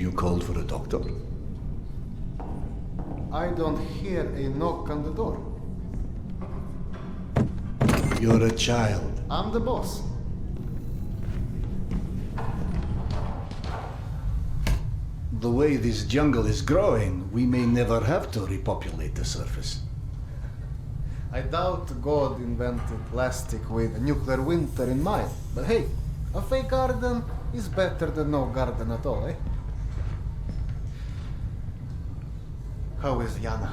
You called for a doctor? I don't hear a knock on the door. You're a child. I'm the boss. The way this jungle is growing, we may never have to repopulate the surface. I doubt God invented plastic with a nuclear winter in mind. But hey, a fake garden is better than no garden at all, eh? How is Yana?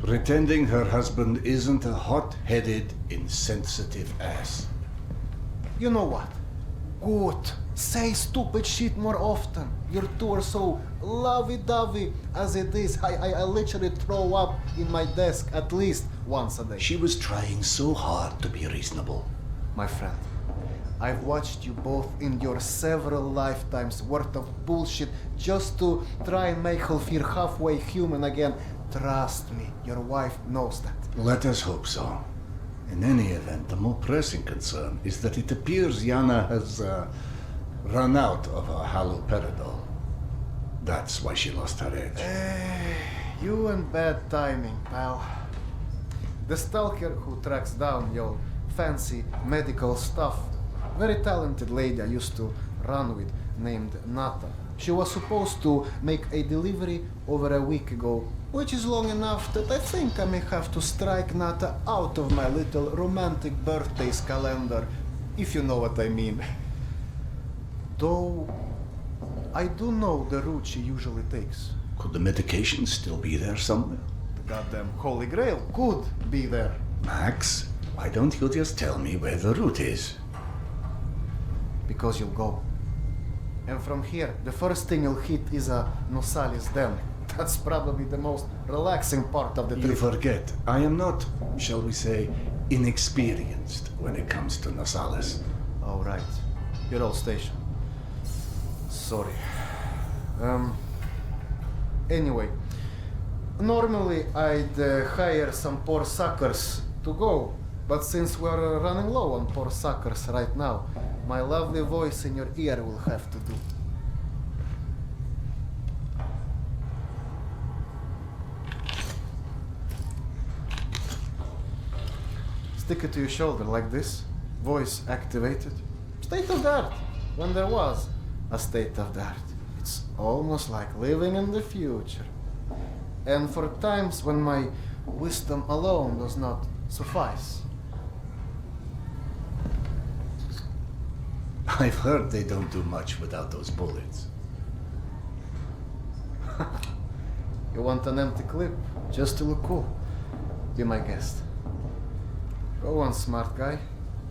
Pretending her husband isn't a hot-headed, insensitive ass. You know what? Good. Say stupid shit more often. Your two are so lovey-dovey as it is. I literally throw up in my desk at least once a day. She was trying so hard to be reasonable. My friend, I've watched you both endure several lifetimes worth of bullshit just to try and make her feel halfway human again. Trust me, your wife knows that. Let us hope so. In any event, the more pressing concern is that it appears Yana has run out of her haloperidol. That's why she lost her edge. You and bad timing, pal. The stalker who tracks down your fancy medical stuff, very talented lady I used to run with named Nata. She was supposed to make a delivery over a week ago, which is long enough that I think I may have to strike Nata out of my little romantic birthdays calendar, if you know what I mean. Though, I do know the route she usually takes. Could the medication still be there somewhere? The goddamn Holy Grail could be there. Max, why don't you just tell me where the route is? Because you'll go. And from here, the first thing you'll hit is a Nosalis Den. That's probably the most relaxing part of the You trip. forget, I am not, shall we say, inexperienced when it comes to Nosalis. Oh, right. Your old station. Sorry. Anyway, normally I'd hire some poor suckers to go, but since we're running low on poor suckers right now, my lovely voice in your ear will have to do. Stick it to your shoulder like this, voice activated. State of the art, when there was a state of the art. It's almost like living in the future. And for times when my wisdom alone does not suffice. I've heard they don't do much without those bullets. You want an empty clip just to look cool? Be my guest. Go on, smart guy.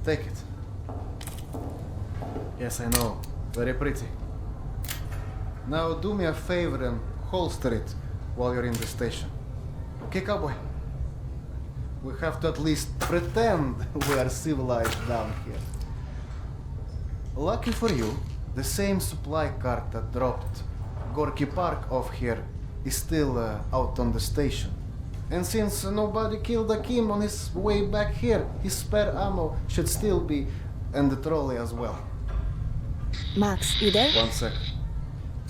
Take it. Yes, I know. Very pretty. Now do me a favor and holster it while you're in the station. Okay, cowboy? We have to at least pretend we are civilized down here. Lucky for you, the same supply cart that dropped Gorky Park off here is still out on the station. And since nobody killed Akim on his way back here, his spare ammo should still be in the trolley as well. Max, you there? 1 sec.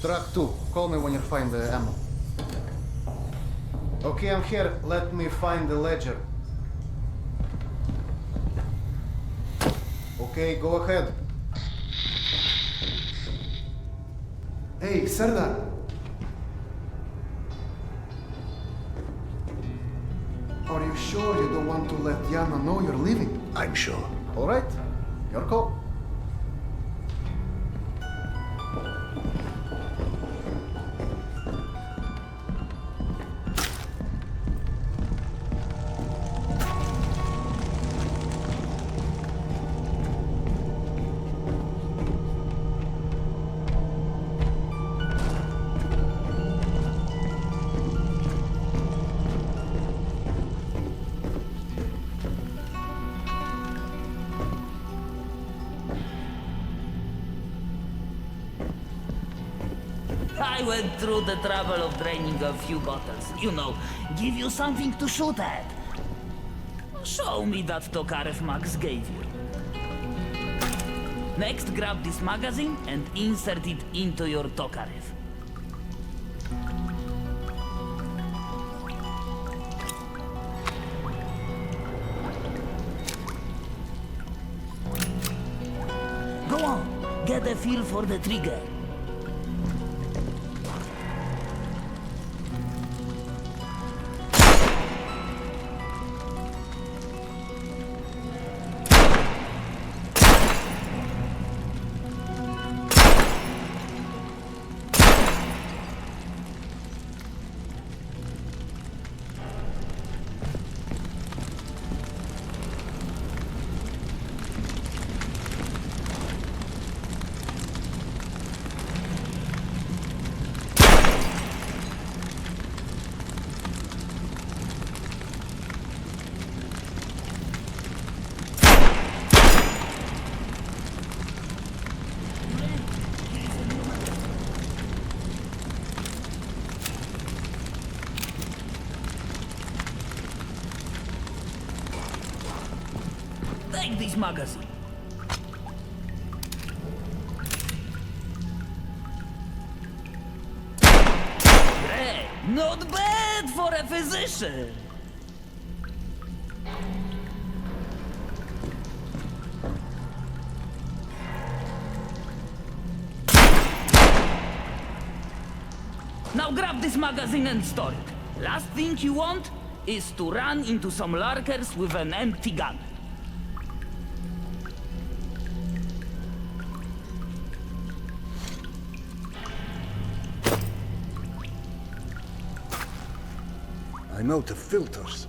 Truck 2, call me when you find the ammo. Okay, I'm here. Let me find the ledger. Okay, go ahead. Hey, Serdar. Are you sure you don't want to let Yana know you're leaving? I'm sure. All right, your call. I went through the trouble of draining a few bottles. You know, give you something to shoot at. Show me that Tokarev Max gave you. Next, grab this magazine and insert it into your Tokarev. get a feel for the trigger. Take this magazine. Great, not bad for a physician. Now grab this magazine and store it. Last thing you want is to run into some lurkers with an empty gun. I know the filters.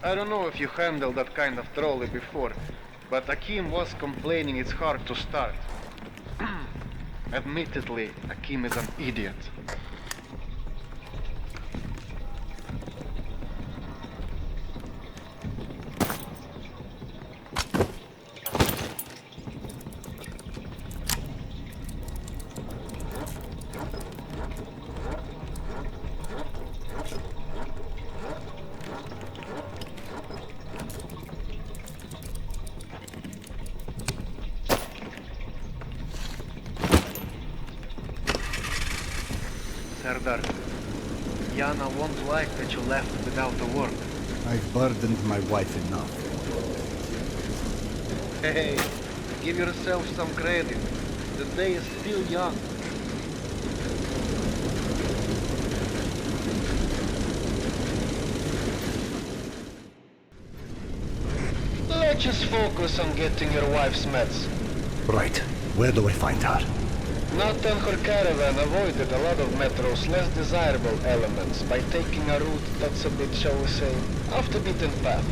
I don't know if you handled that kind of trolley before, but Akim was complaining it's hard to start. Admittedly, Akim is an idiot. Serdar, Yana won't like that you left without a word. I've burdened my wife enough. Hey, give yourself some credit. The day is still young. Let's just focus on getting your wife's meds. Right. Where do I find her? Not on her caravan avoided a lot of Metro's less desirable elements by taking a route that's a bit, shall we say, off the beaten path.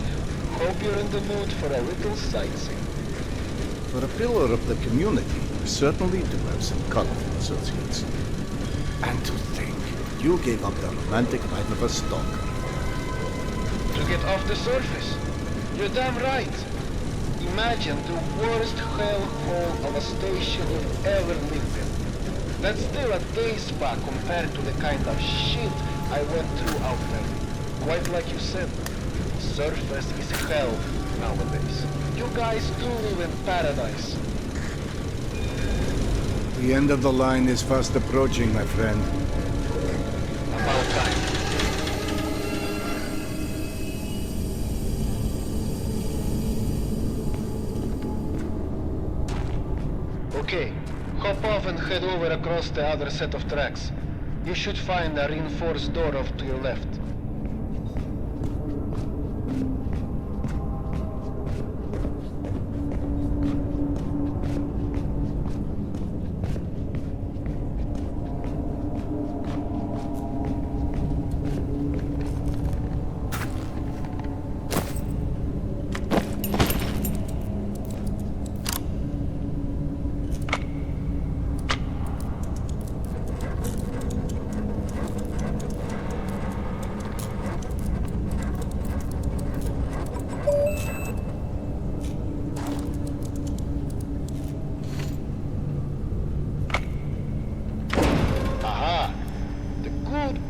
Hope you're in the mood for a little sightseeing. For a pillar of the community, you certainly do have some colorful associates. And to think, you gave up the romantic life of a stalker. To get off the surface? You're damn right. Imagine the worst hellhole of a station you've ever lived in. That's still a day spa compared to the kind of shit I went through out there. Quite like you said, surface is hell nowadays. You guys do live in paradise. The end of the line is fast approaching, my friend. About time. Okay, hop off and head over across the other set of tracks. You should find a reinforced door off to your left.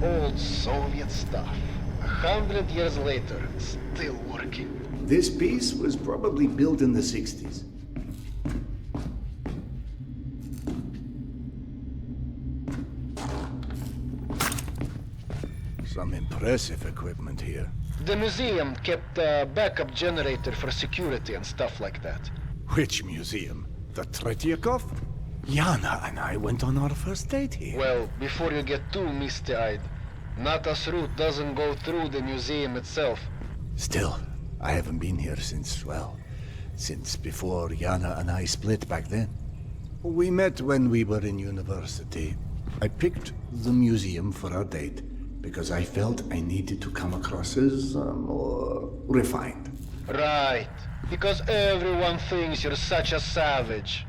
old Soviet stuff. 100 years later, still working. This piece was probably built in the 60s. Some impressive equipment here. The museum kept a backup generator for security and stuff like that. Which museum? The Tretyakov? Yana and I went on our first date here. Well, before you get too misty-eyed, Nata's route doesn't go through the museum itself. Still, I haven't been here since, well, since before Yana and I split back then. We met when we were in university. I picked the museum for our date because I felt I needed to come across as more refined. Right, because everyone thinks you're such a savage.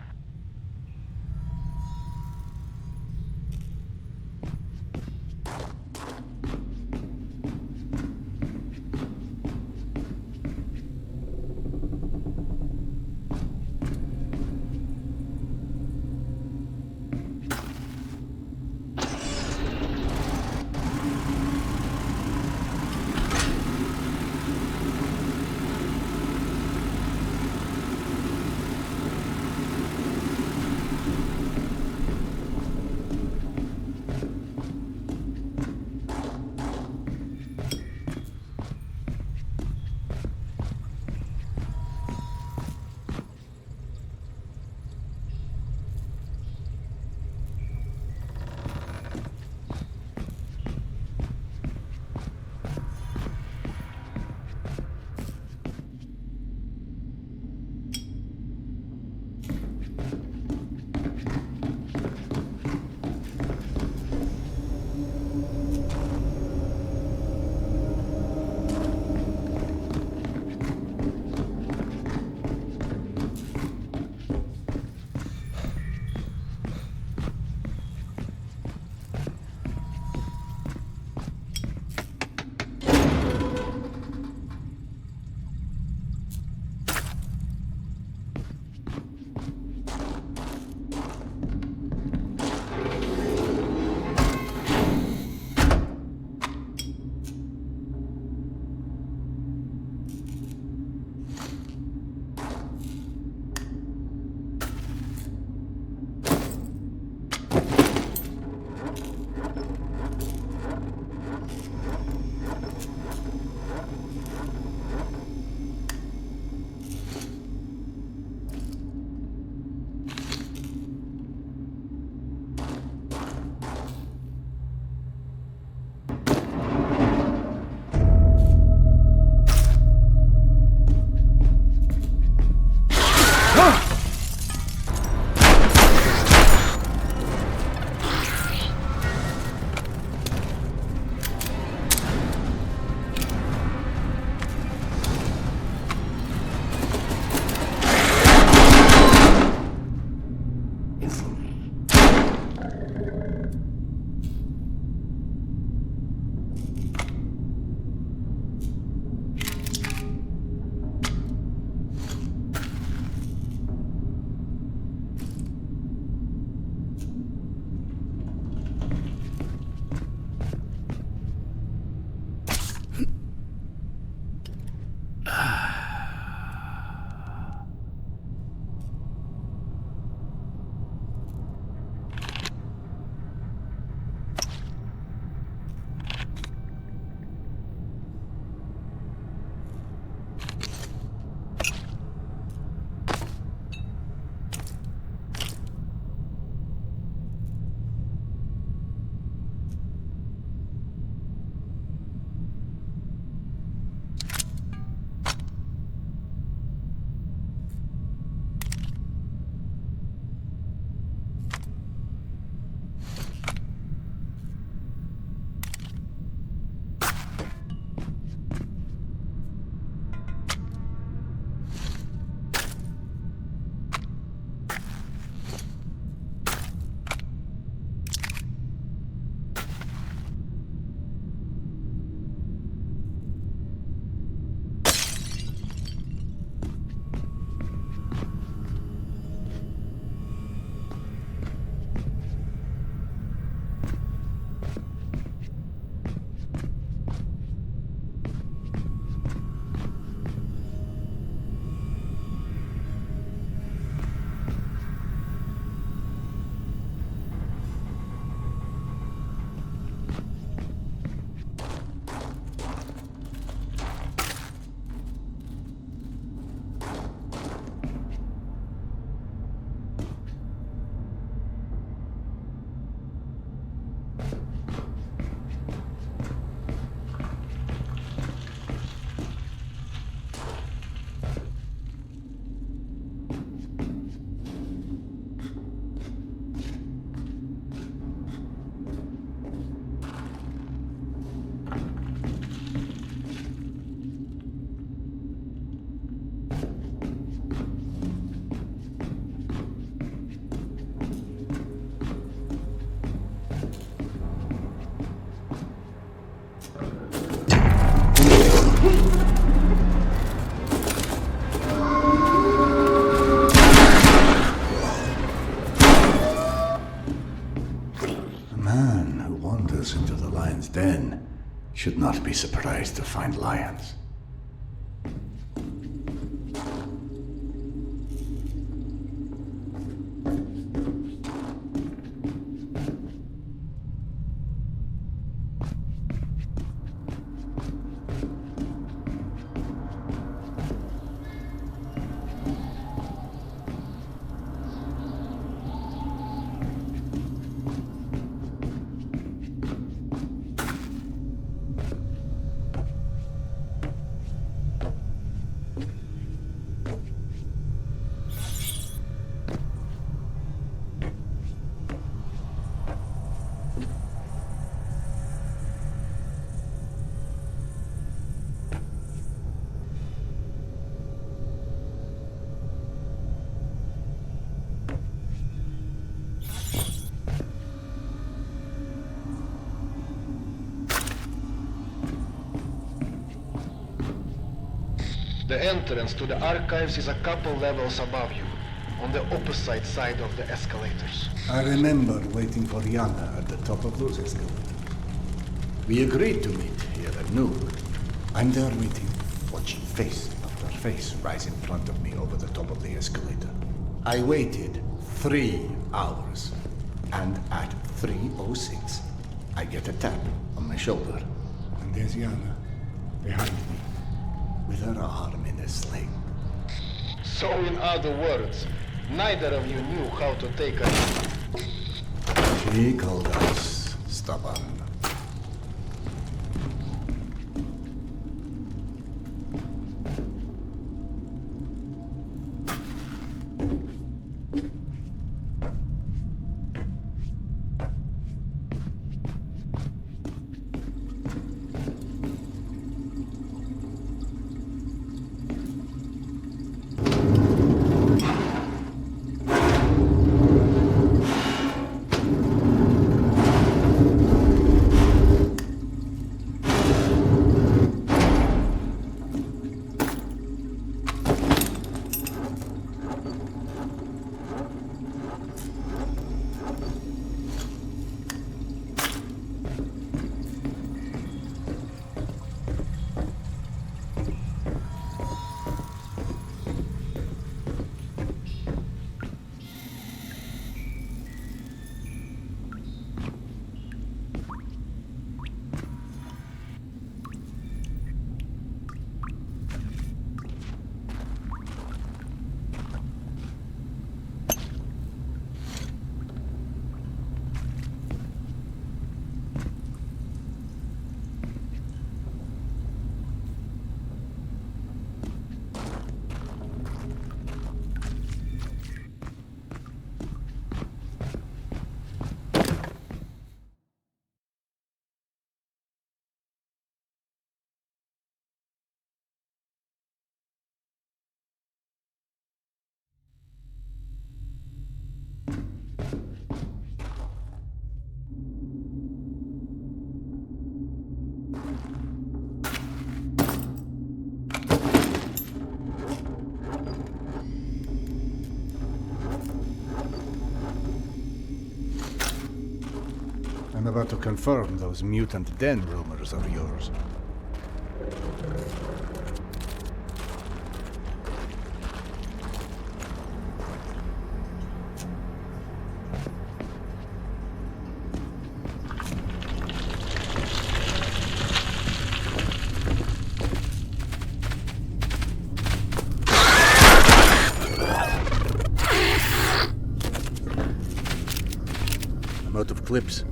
wanders into the lion's den should not be surprised to find lions. The entrance to the archives is a couple levels above you, on the opposite side of the escalators. I remember waiting for Yana at the top of those escalators. We agreed to meet here at noon. I'm there waiting, watching face after face rise in front of me over the top of the escalator. I waited 3 hours, and at 3:06, I get a tap on my shoulder. And there's Yana, behind me, with her arm in a sling. So in other words, neither of you knew how to take a... She called us stubborn. I'm about to confirm those mutant den rumors of yours. I'm out of clips.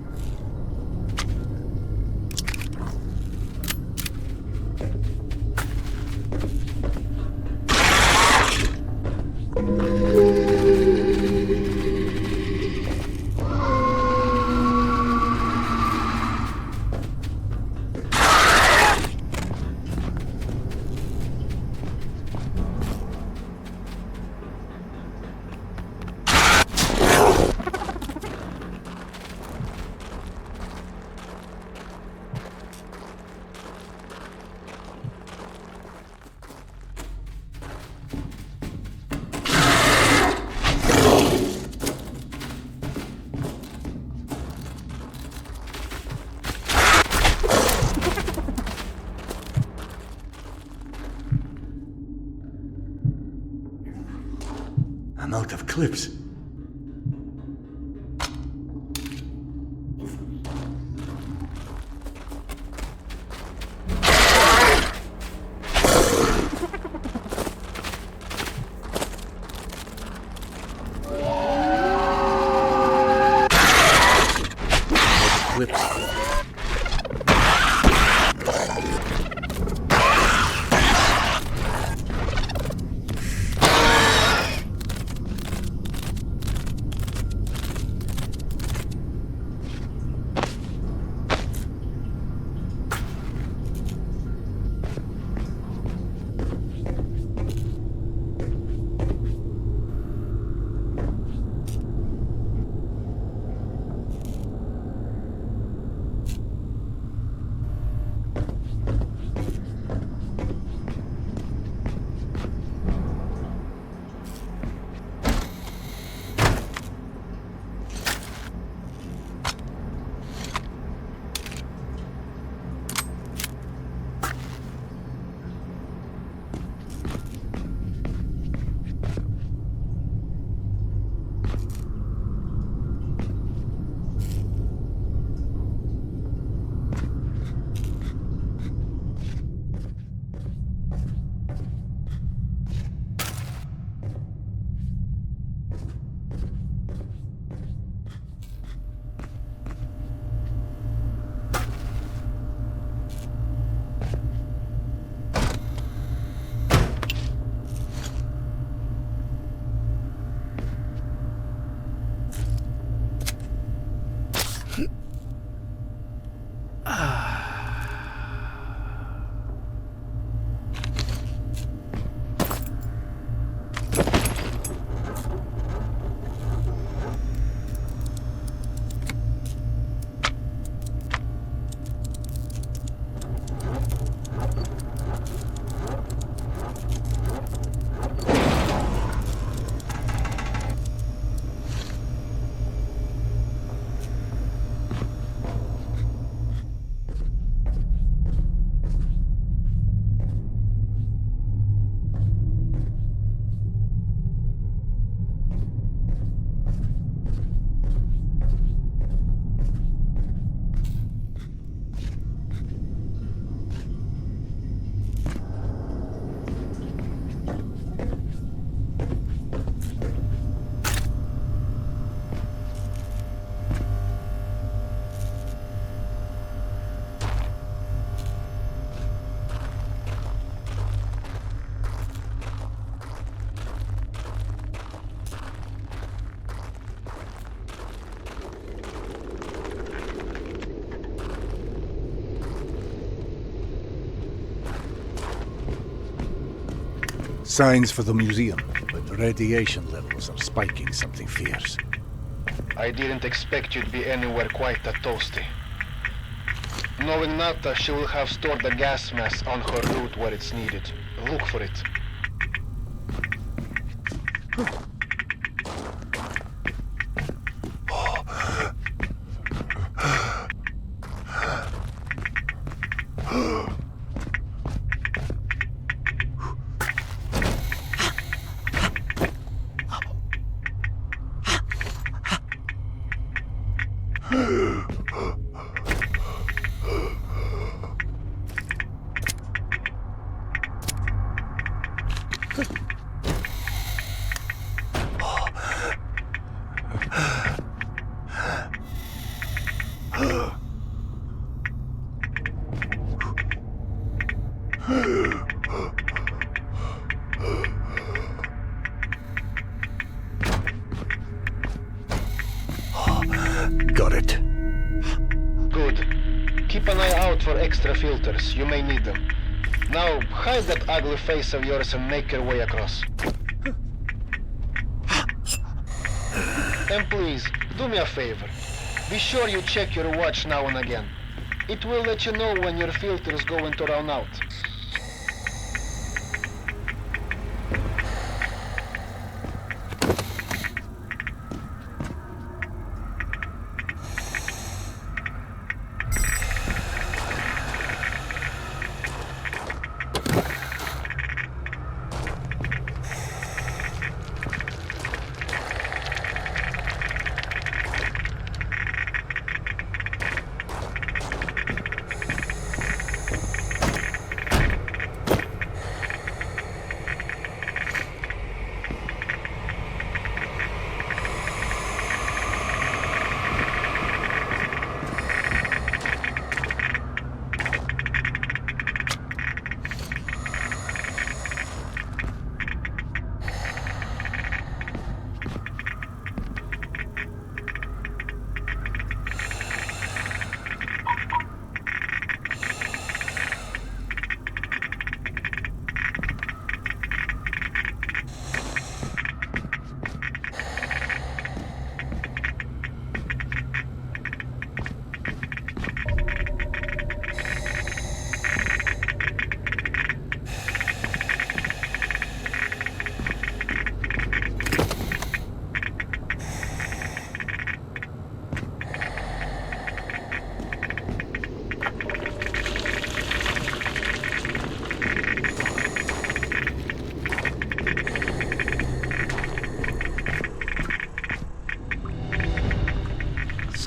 I'm out of clips. Clips. Signs for the museum, but the radiation levels are spiking something fierce. I didn't expect you to be anywhere quite that toasty. Knowing Nata, she will have stored the gas mask on her route where it's needed. Look for it. Got it. Good. Keep an eye out for extra filters. You may need them. Now, hide that ugly face of yours and make your way across. And please, do me a favor. Be sure you check your watch now and again. It will let you know when your filters going to run out.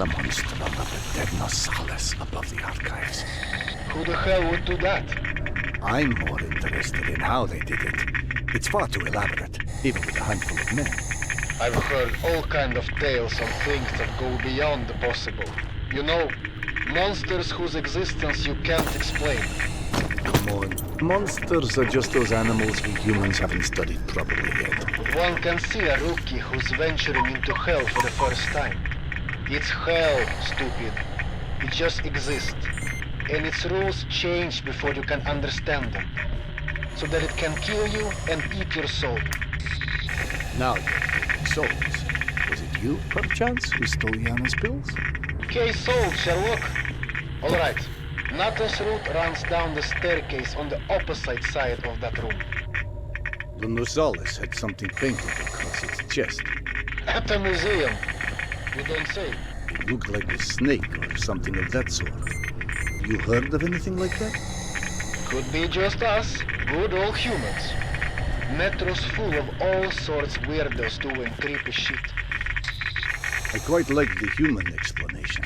Someone strung up a dead Nosalis above the archives. Who the hell would do that? I'm more interested in how they did it. It's far too elaborate, even with a handful of men. I've heard all kind of tales on things that go beyond the possible. You know, monsters whose existence you can't explain. Come on. Monsters are just those animals we humans haven't studied properly yet. One can see a rookie who's venturing into hell for the first time. It's hell, stupid. It just exists. And its rules change before you can understand them. So that it can kill you and eat your soul. Now you're talking souls. Was it you, perchance, who stole Yana's pills? Case solved, Sherlock. Alright. Nata's route runs down the staircase on the opposite side of that room. The Nosalis had something painted across its chest. At a museum. You don't say. It looked like a snake or something of that sort. You heard of anything like that? Could be just us, good old humans. Metro's full of all sorts weirdos doing creepy shit. I quite like the human explanation.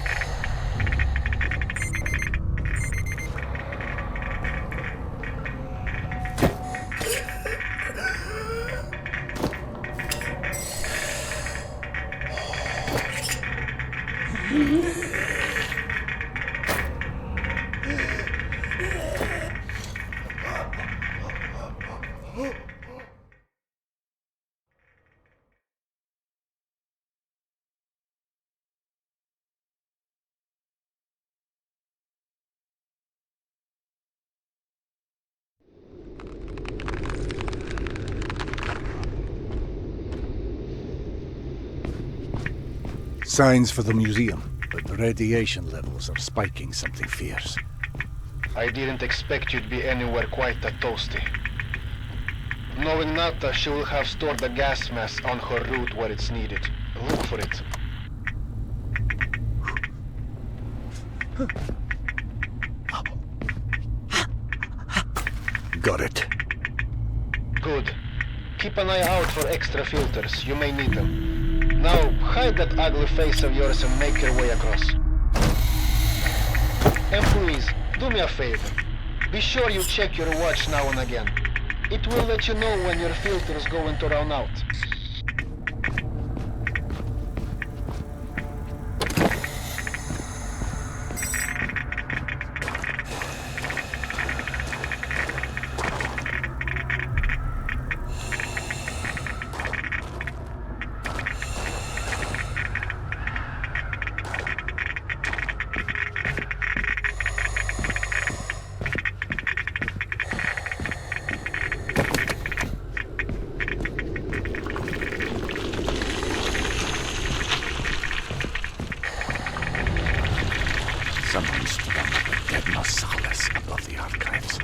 Signs for the museum, but the radiation levels are spiking something fierce. I didn't expect you'd be anywhere quite that toasty. Knowing Nata, she will have stored a gas mask on her route where it's needed. Look for it. Got it. Good. Keep an eye out for extra filters. You may need them. Now, hide that ugly face of yours and make your way across. And please, do me a favor. Be sure you check your watch now and again. It will let you know when your filter is going to run out. Someone strung up a dead Nosalis above the archives.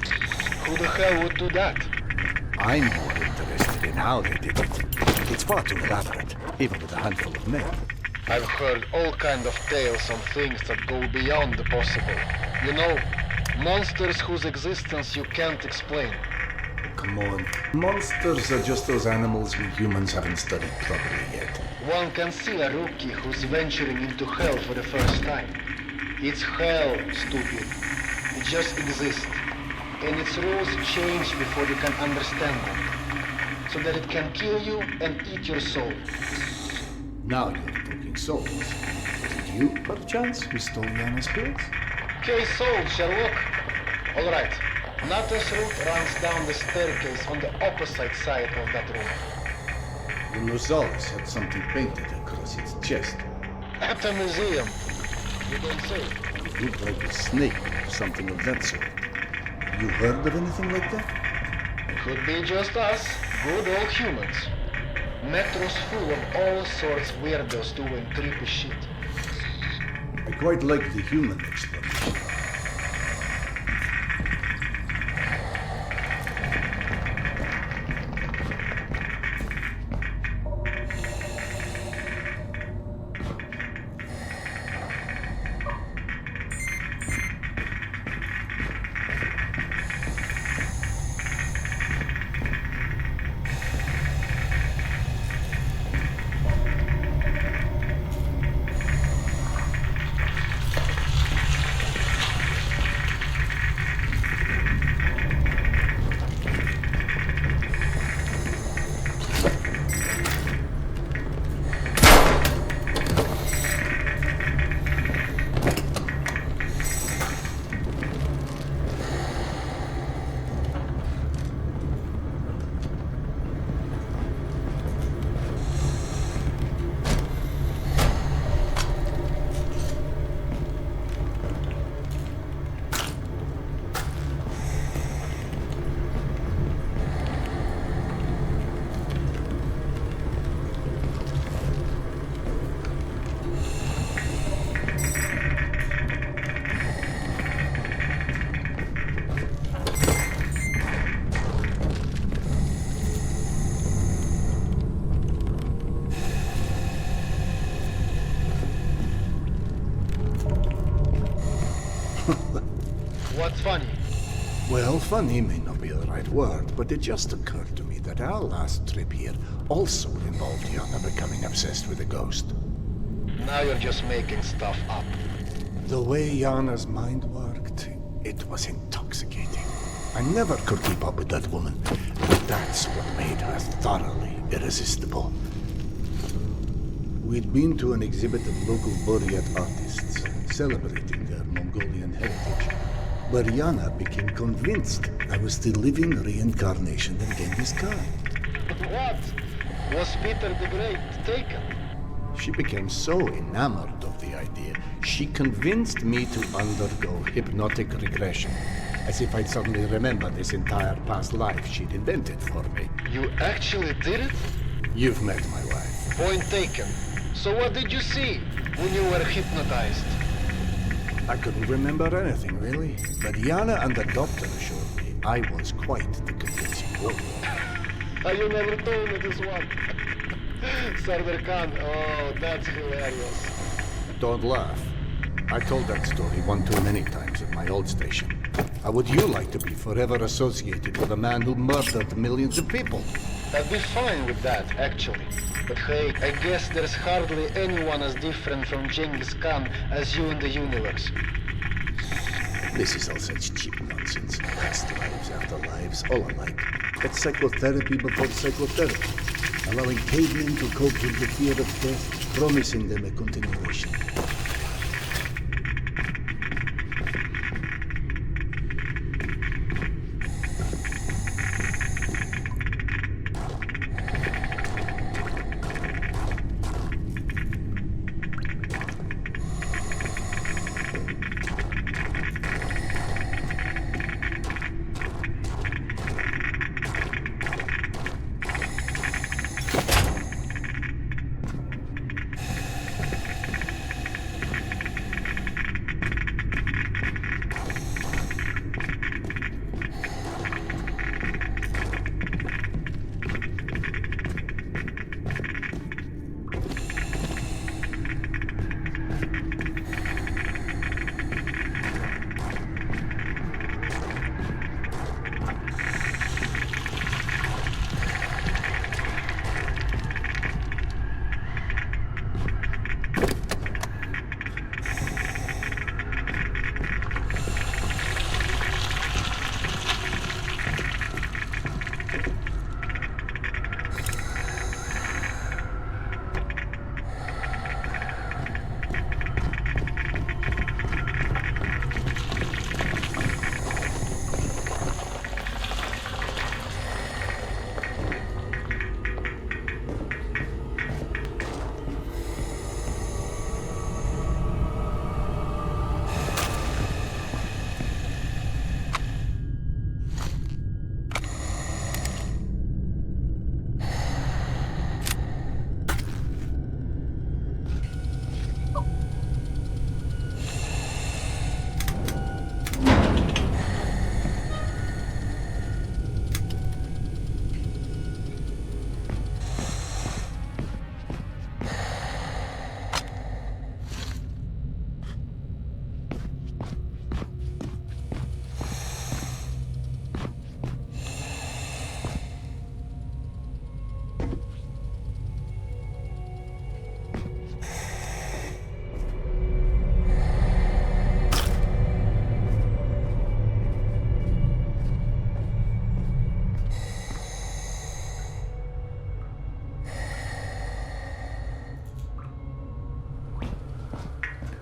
Who the hell would do that? I'm more interested in how they did it. It's far too elaborate, even with a handful of men. I've heard all kind of tales on things that go beyond the possible. You know, monsters whose existence you can't explain. Come on. Monsters are just those animals we humans haven't studied properly yet. One can see a rookie who's venturing into hell for the first time. It's hell, stupid. It just exists. And its rules change before you can understand them. So that it can kill you and eat your soul. Now you're talking souls. Was it you, perchance, who stole Yana's pills? Case solved, Sherlock. Alright. Nata's route runs down the staircase on the opposite side of that room. The Nosalis had something painted across its chest. At a museum. You don't say. It looked like a snake or something of that sort. You heard of anything like that? Could be just us, good old humans. Metro's full of all sorts weirdos doing creepy shit. I quite like the human explanation. What's funny? Well, funny may not be the right word, but it just occurred to me that our last trip here also involved Yana becoming obsessed with a ghost. Now you're just making stuff up. The way Yana's mind worked, it was intoxicating. I never could keep up with that woman, but that's what made her thoroughly irresistible. We'd been to an exhibit of local Buryat artists, celebrating their Mongolian heritage, where Yana became convinced I was the living reincarnation of Genghis Khan. What? Was Peter the Great taken? She became so enamored of the idea, she convinced me to undergo hypnotic regression, as if I'd suddenly remember this entire past life she'd invented for me. You actually did it? You've met my wife. Point taken. So what did you see when you were hypnotized? I couldn't remember anything, really, but Yana and the doctor assured me I was quite the convincing warrior. You never told me this one. Serdar Khan, oh, that's hilarious. Don't laugh. I told that story one too many times at my old station. How would you like to be forever associated with a man who murdered millions of people? I'd be fine with that, actually. But hey, I guess there's hardly anyone as different from Genghis Khan as you in the universe. This is all such cheap nonsense. Past lives after lives, all alike. It's psychotherapy before psychotherapy. Allowing cavemen to cope with the fear of death, promising them a continuation.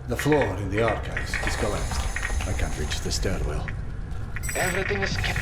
The floor in the archives is collapsed. I can't reach the stairwell. Everything is kept.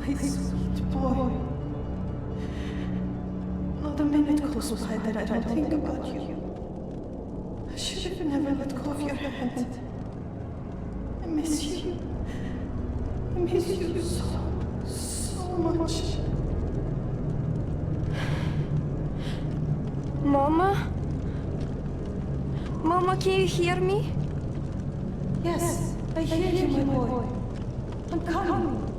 My sweet boy. Not a minute goes by that I don't think about you. I should have never let go of your hand. I miss you. I miss you so much. Mama? Mama, can you hear me? Yes, I hear you, my boy. I'm coming.